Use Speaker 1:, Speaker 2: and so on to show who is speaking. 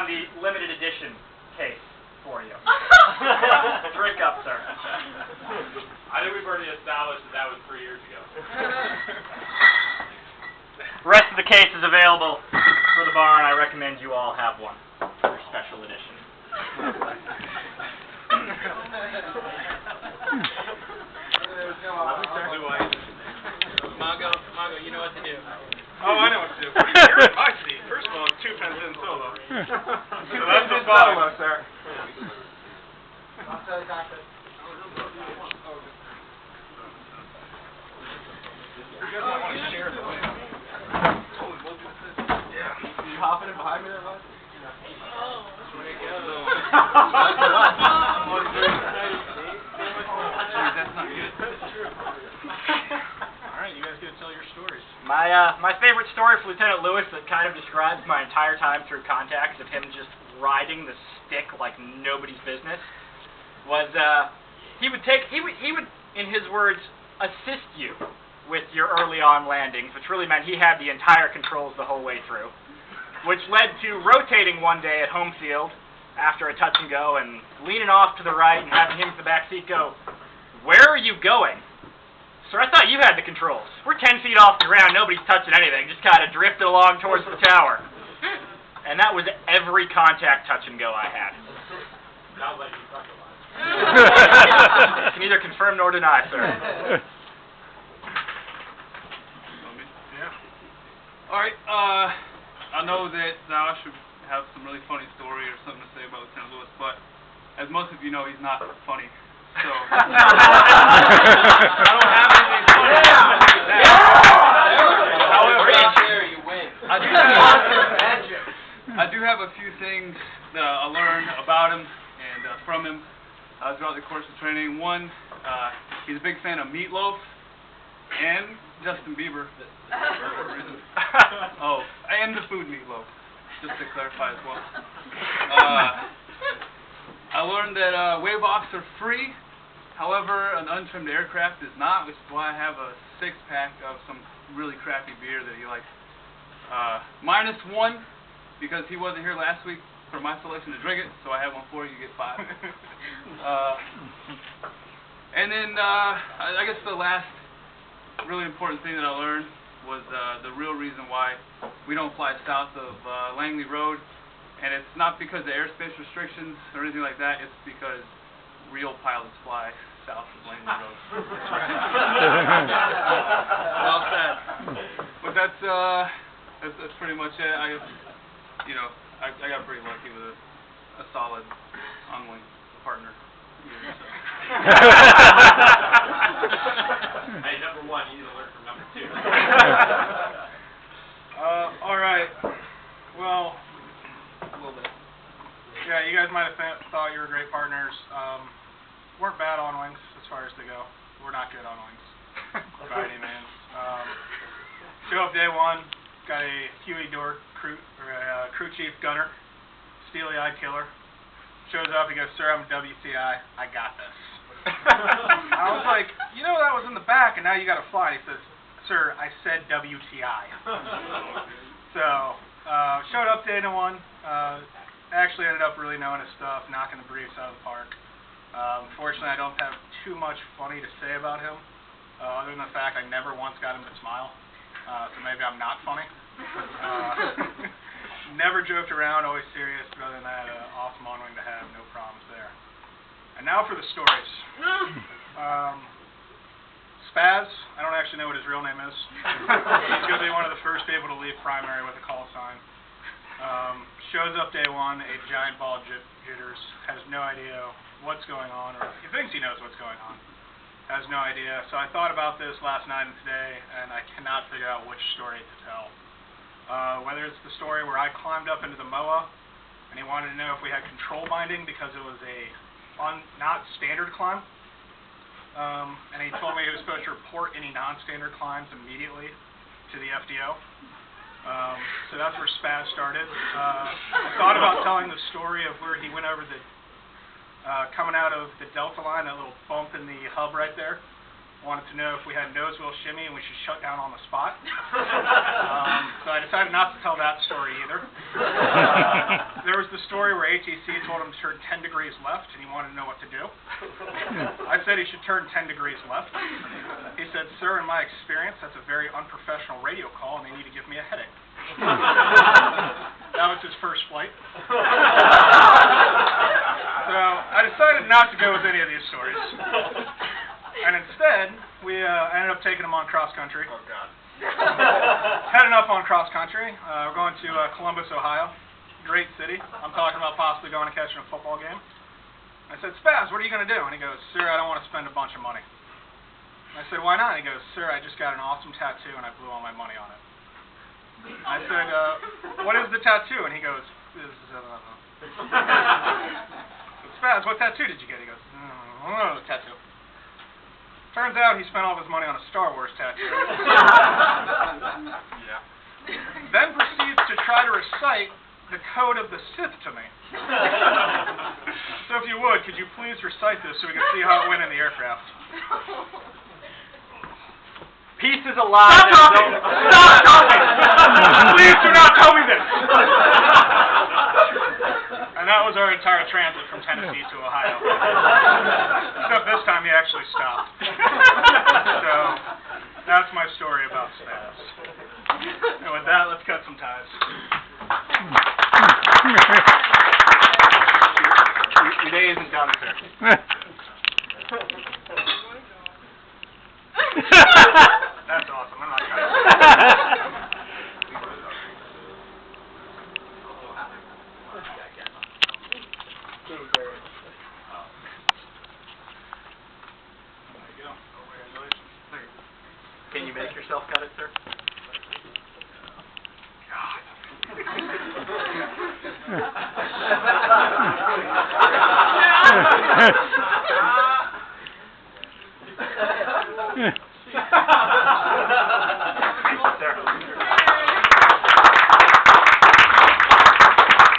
Speaker 1: the limited edition case for you. Drink up, sir.
Speaker 2: I think we've already established that was 3 years ago.
Speaker 1: The rest of the case is available for the bar, and I recommend you all have one for your special edition.
Speaker 3: Mongo, you know what to do.
Speaker 4: Oh, I know what to do. You're in my seat. First of all, it's 2 pence in solo. So that's the solo, sir. You guys might want to share this. Yeah. You hopping in behind me there, bud? That's not good. Alright, you guys get to tell your stories.
Speaker 1: My favorite story for Lieutenant Lewis that kind of describes my entire time through contacts of him just riding the stick like nobody's business was he would in his words assist you with your early on landings, which really meant he had the entire controls the whole way through, which led to rotating one day at home field after a touch and go and leaning off to the right and having him in the back seat go, "Where are you going?" "Sir, I thought you had the controls. We're 10 feet off the ground, nobody's touching anything, just kind of drifted along towards the tower." And that was every contact touch and go I had.
Speaker 2: Sounds like you suck a lot.
Speaker 1: I can neither confirm nor deny, sir.
Speaker 4: Yeah. Alright, I know that I should have some really funny story or something to say about Lieutenant Lewis, but as most of you know, he's not funny. So I don't have anything funny. However, I do have a few things that I learned about him and from him throughout the course of training. One, he's a big fan of Meatloaf and Justin Bieber. Oh, and the food Meatloaf, just to clarify as well. I learned that wave-offs are free. However, an untrimmed aircraft is not, which is why I have a 6-pack of some really crappy beer that he likes. -1, because he wasn't here last week for my selection to drink it, so I have one for you, you get 5. And then, I guess the last really important thing that I learned was the real reason why we don't fly south of Langley Road. And it's not because of airspace restrictions or anything like that, it's because real pilots fly south of Langley Road. Well said. But that's pretty much it. I got pretty lucky with a solid on-wing partner. Here, so.
Speaker 2: Hey, number 1, you need to learn from number 2.
Speaker 4: Alright. Well, a little bit. Yeah, you guys might have thought you were great partners. Weren't bad on wings as far as they go. We're not good on wings by any means. Show up day 1, got a Huey Door crew chief gunner, steely-eyed killer. Shows up, he goes, "Sir, I'm a WTI. I got this." I was like, "You know that was in the back, and now you got to fly." He says, "Sir, I said WTI." So, showed up day 1. Actually ended up really knowing his stuff, knocking the briefs out of the park. Unfortunately, I don't have too much funny to say about him, other than the fact I never once got him to smile. So maybe I'm not funny. Never joked around, always serious, but other than that, awesome on-wing to have, no problems there. And now for the stories. Spaz, I don't actually know what his real name is. He's going to be one of the first people to leave primary with a call sign. Shows up day 1, a giant ball of jitters, has no idea what's going on, or he thinks he knows what's going on, has no idea. So I thought about this last night and today, and I cannot figure out which story to tell. Whether it's the story where I climbed up into the MOA, and he wanted to know if we had control binding because it was a not standard climb, and he told me he was supposed to report any non-standard climbs immediately to the FDO. So that's where Spaz started. I thought about telling the story of where he went over the, coming out of the Delta line, that little bump in the hub right there. Wanted to know if we had nose wheel shimmy and we should shut down on the spot. So I decided not to tell that story either. There was the the story where ATC told him to turn 10 degrees left, and he wanted to know what to do. I said he should turn 10 degrees left. He said, "Sir, in my experience, that's a very unprofessional radio call, and they need to give me a headache." That was his first flight. So I decided not to go with any of these stories. And instead, we ended up taking him on cross country.
Speaker 2: Oh, God.
Speaker 4: Heading up on cross country. We're going to Columbus, Ohio. Great city. I'm talking about possibly going and catching a football game. I said, "Spaz, what are you going to do?" And he goes, "Sir, I don't want to spend a bunch of money." I said, "Why not?" And he goes, "Sir, I just got an awesome tattoo and I blew all my money on it." I said, "What is the tattoo?" And he goes, "Spaz, what tattoo did you get?" He goes, "Oh, tattoo." Turns out he spent all of his money on a Star Wars tattoo.
Speaker 2: Yeah.
Speaker 4: Then proceeds to try to recite the code of the Sith to me. So if you would, could you please recite this so we can see how it went in the aircraft?
Speaker 1: Peace is alive.
Speaker 4: Stop talking! Stop talking! Please do not tell me this! And that was our entire transit from Tennessee to Ohio. Except this time he actually stopped. So, that's my story about Spaz. And with that, let's cut some ties.
Speaker 1: Your day isn't done, sir.
Speaker 4: That's awesome. I'm not trying There you go. Congratulations.
Speaker 1: Can you make yourself cut it, sir? Thank you, sir.